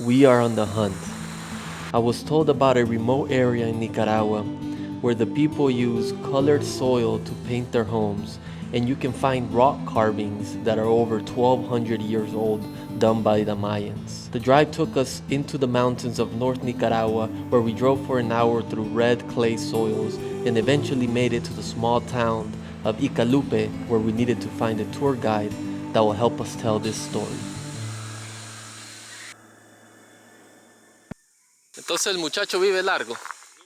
We are on the hunt. I was told about a remote area in Nicaragua where the people use colored soil to paint their homes, and you can find rock carvings that are over 1200 years old done by the Mayans. The drive took us into the mountains of North Nicaragua, where we drove for an hour through red clay soils and eventually made it to the small town of Icalupe, where we needed to find a tour guide that will help us tell this story. Entonces el muchacho vive largo.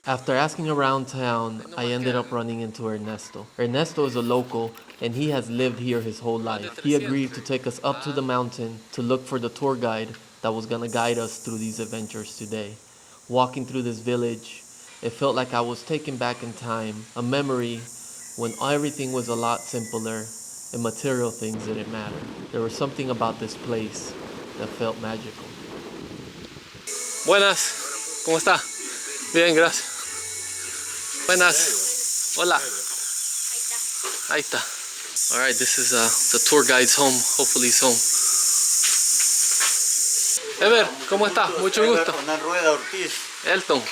After asking around town, I ended up running into Ernesto. Ernesto is a local and he has lived here his whole life. He agreed to take us up to the mountain to look for the tour guide that was gonna guide us through these adventures today. Walking through this village, it felt like I was taken back in time, a memory when everything was a lot simpler and material things didn't matter. There was something about this place that felt magical. Buenas, ¿cómo está? Bien, gracias. Buenas, hola. Ahí está. All right, this is the tour guide's home. Hopefully he's home. Ever, ¿cómo está? Mucho gusto. Elton,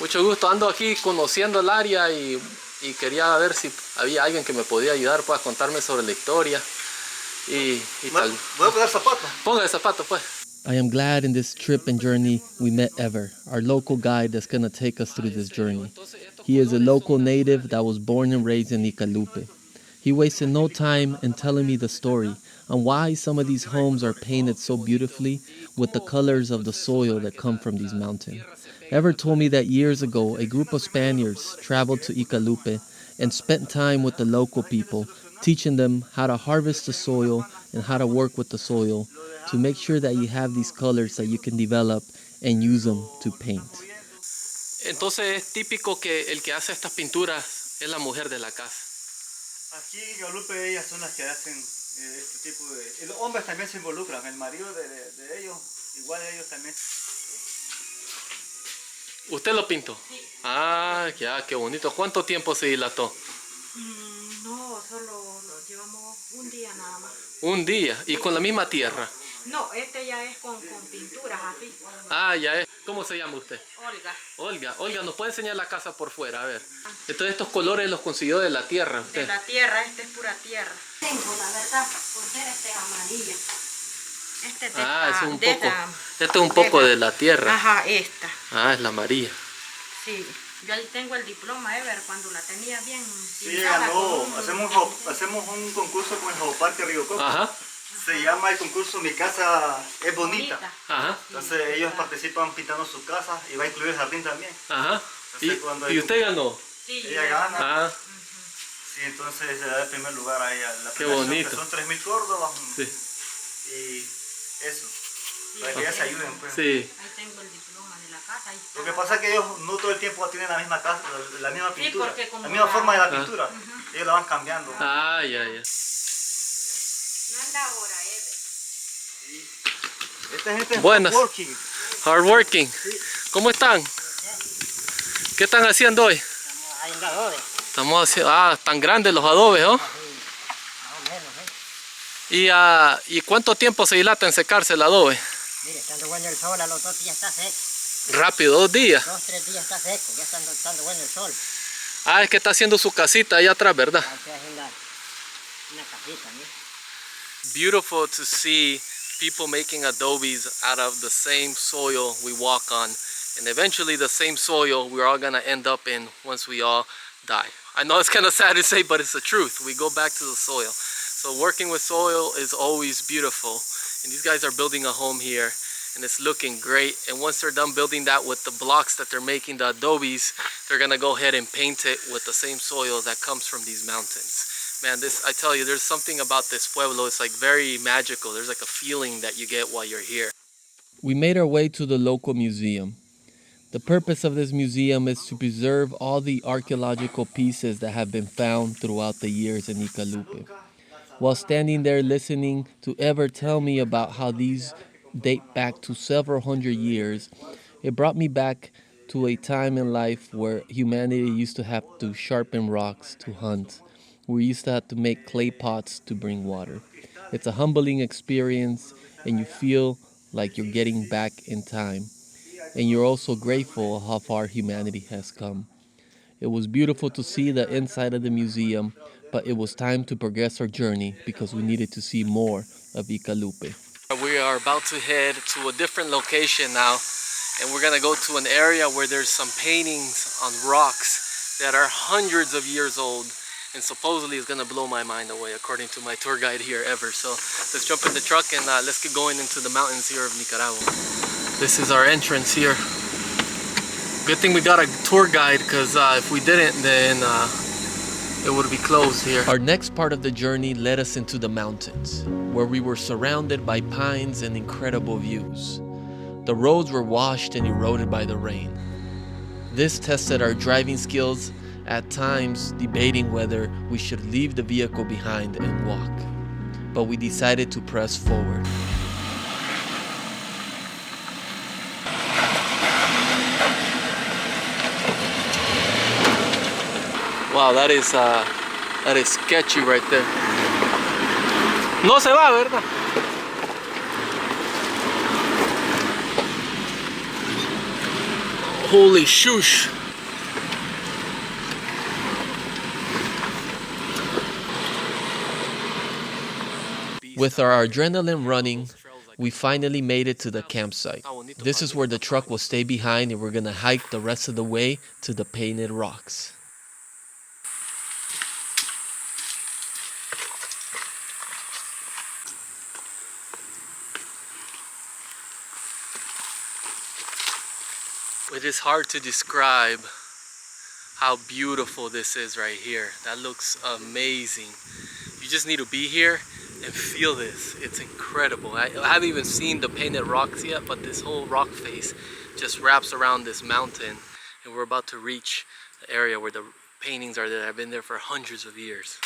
mucho gusto. Ando aquí conociendo el área y quería ver si había alguien que me podía ayudar para contarme sobre la historia y tal. ¿Voy a poner zapatos? Ponga el zapato, pues. I am glad in this trip and journey we met Ever, our local guide that's going to take us through this journey. He is a local native that was born and raised in Icalupe. He wasted no time in telling me the story on why some of these homes are painted so beautifully with the colors of the soil that come from these mountains. Ever told me that years ago a group of Spaniards traveled to Icalupe and spent time with the local people, teaching them how to harvest the soil and how to work with the soil to make sure that you have these colors that you can develop and use them to paint. Entonces es típico que el que hace estas pinturas es la mujer de la casa. Aquí en Guadalupe ellas son las que hacen este tipo de... Los hombres también se involucran, el marido de ellos, igual ellos también. ¿Usted lo pintó? Sí. Ah, ya, qué bonito. ¿Cuánto tiempo se dilató? No, solo lo llevamos un día nada más. Un día, y con la misma tierra. No, este ya es con pinturas así. Ah, ya es. ¿Cómo se llama usted? Olga. Olga, ¿nos puede enseñar la casa por fuera? A ver. Entonces estos colores los consiguió de la tierra usted. De la tierra, este es pura tierra. Tengo, la verdad, por ser amarilla. Este es de es un poco. Este es un poco de la tierra. Ajá, esta. Ah, es la amarilla. Sí. Yo ahí tengo el diploma Ever cuando la tenía bien. Sí, ganó. Hacemos un concurso con el Geoparque Río Coco. Ajá. Se llama el concurso Mi Casa es Bonita. Ajá. Entonces ellos participan pintando su casa y va a incluir el jardín también. Ajá. Entonces, ¿Y usted ganó? Sí, ella gana. Ah. Sí, entonces se le da el primer lugar a ella. La Qué bonito. Que son 3.000 córdobas. Sí. Y eso. Para que ellas se ayuden, pues. Sí. Ahí tengo el diploma de la casa. Ahí está. Lo que pasa es que ellos no todo el tiempo tienen la misma casa, la misma pintura, porque como la misma forma de la pintura. Ellos la van cambiando. Ah, ya. No anda ahora, Ever. Esta gente es Buenas. working. Hardworking. ¿Cómo están? ¿Qué están haciendo hoy? Estamos haciendo adobes. Estamos haciendo... tan grandes los adobes, ¿no? Más o menos, ¿Y cuánto tiempo se dilata en secarse el adobe? Mire, estando bueno el sol, a los 2 días está seco. Rápido, 2 días. 2, 3 días está seco, ya estando bueno el sol. Ah, es que está haciendo su casita allá atrás, ¿verdad? Hay que hacer una casita, ¿no? Beautiful to see people making adobes out of the same soil we walk on. And eventually the same soil we're all gonna end up in once we all die. I know it's kind of sad to say, but it's the truth. We go back to the soil. So working with soil is always beautiful. And these guys are building a home here and it's looking great. And once they're done building that with the blocks that they're making, the adobes, they're gonna go ahead and paint it with the same soil that comes from these mountains. Man, I tell you, there's something about this pueblo. It's like very magical. There's like a feeling that you get while you're here. We made our way to the local museum. The purpose of this museum is to preserve all the archaeological pieces that have been found throughout the years in Icalupe. While standing there listening to Ever tell me about how these date back to several hundred years, it brought me back to a time in life where humanity used to have to sharpen rocks to hunt. We used to have to make clay pots to bring water. It's a humbling experience, and you feel like you're getting back in time. And you're also grateful how far humanity has come. It was beautiful to see the inside of the museum, but it was time to progress our journey because we needed to see more of Icalupe. We are about to head to a different location now, and we're gonna go to an area where there's some paintings on rocks that are hundreds of years old, and supposedly it's gonna blow my mind away according to my tour guide here ever. So let's jump in the truck and let's get going into the mountains here of Nicaragua. This is our entrance here. Good thing we got a tour guide, because if we didn't, then it would be closed here. Our next part of the journey led us into the mountains, where we were surrounded by pines and incredible views. The roads were washed and eroded by the rain. This tested our driving skills, at times debating whether we should leave the vehicle behind and walk. But we decided to press forward. Wow, that is sketchy right there. No se va, ¿verdad? Holy shoosh. With our adrenaline running, we finally made it to the campsite. This is where the truck will stay behind, and we're gonna hike the rest of the way to the painted rocks. It is hard to describe how beautiful this is right here. That looks amazing. You just need to be here and feel this. It's incredible. I haven't even seen the painted rocks yet, but this whole rock face just wraps around this mountain, and we're about to reach the area where the paintings are that have been there for hundreds of years.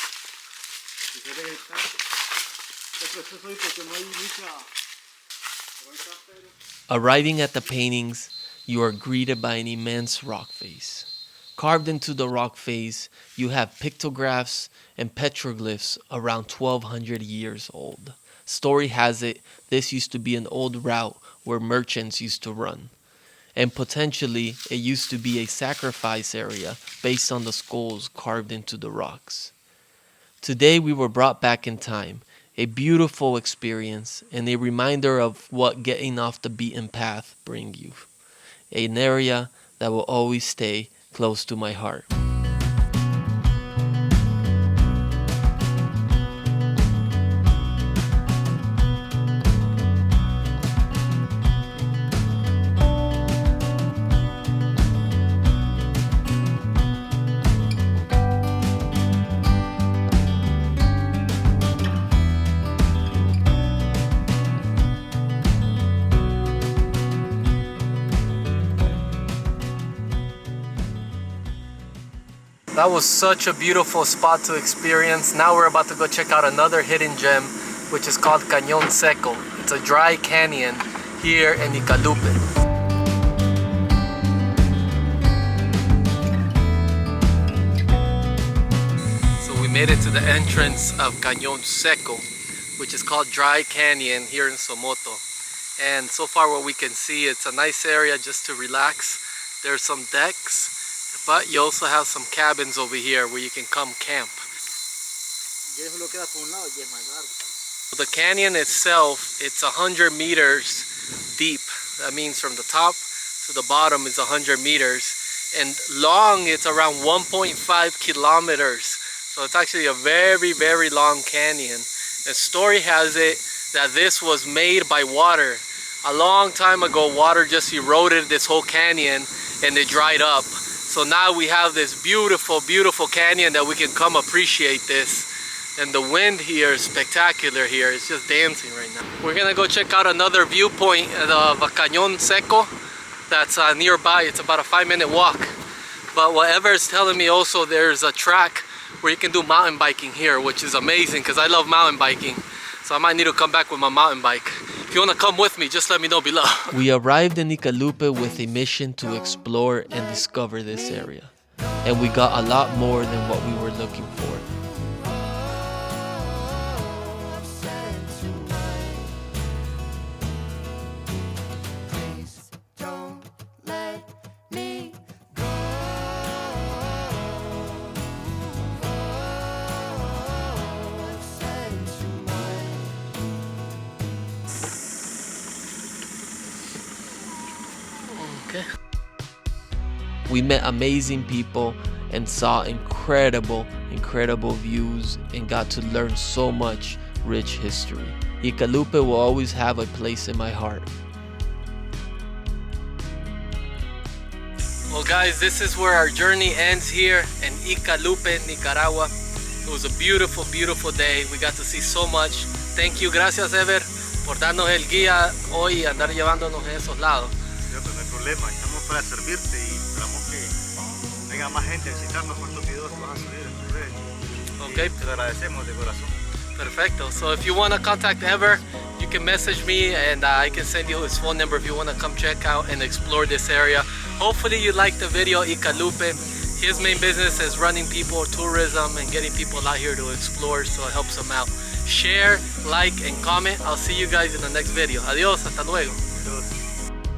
Arriving at the paintings, you are greeted by an immense rock face. Carved into the rock face, you have pictographs and petroglyphs around 1200 years old. Story has it, this used to be an old route where merchants used to run. And potentially, it used to be a sacrifice area based on the skulls carved into the rocks. Today we were brought back in time, a beautiful experience and a reminder of what getting off the beaten path brings you. An area that will always stay close to my heart. That was such a beautiful spot to experience. Now we're about to go check out another hidden gem, which is called Cañón Seco. It's a dry canyon here in Icalupe. So we made it to the entrance of Cañón Seco, which is called Dry Canyon here in Somoto. And so far what we can see, it's a nice area just to relax. There's some decks, but you also have some cabins over here where you can come camp. The canyon itself, it's 100 meters deep. That means from the top to the bottom is 100 meters. And long, it's around 1.5 kilometers. So it's actually a very, very long canyon. And story has it that this was made by water. A long time ago, water just eroded this whole canyon and it dried up. So now we have this beautiful, beautiful canyon that we can come appreciate this. And the wind here is spectacular here. It's just dancing right now. We're gonna go check out another viewpoint of Cañón Seco that's nearby. It's about a 5-minute walk. But whatever is telling me also there's a track where you can do mountain biking here, which is amazing because I love mountain biking. So I might need to come back with my mountain bike. If you want to come with me, just let me know below. We arrived in Icalupe with a mission to explore and discover this area. And we got a lot more than what we were looking for. Okay. We met amazing people and saw incredible views and got to learn so much rich history. Icalupe will always have a place in my heart. Well guys, this is where our journey ends here in Icalupe, Nicaragua. It was a beautiful, beautiful day. We got to see so much. Thank you, gracias Ever, por darnos el guía hoy y andar llevándonos en esos lados. No hay problema, estamos para servirte y esperamos que venga más gente a visitarnos con tus videos que vas a subir en tus redes. Okay. Te lo agradecemos de corazón. Perfecto. So if you want to contact Ever, you can message me and I can send you his phone number if you want to come check out and explore this area. Hopefully you liked the video, Icalupe. His main business is running people, tourism, and getting people out here to explore, so it helps him out. Share, like, and comment. I'll see you guys in the next video. Adios, hasta luego.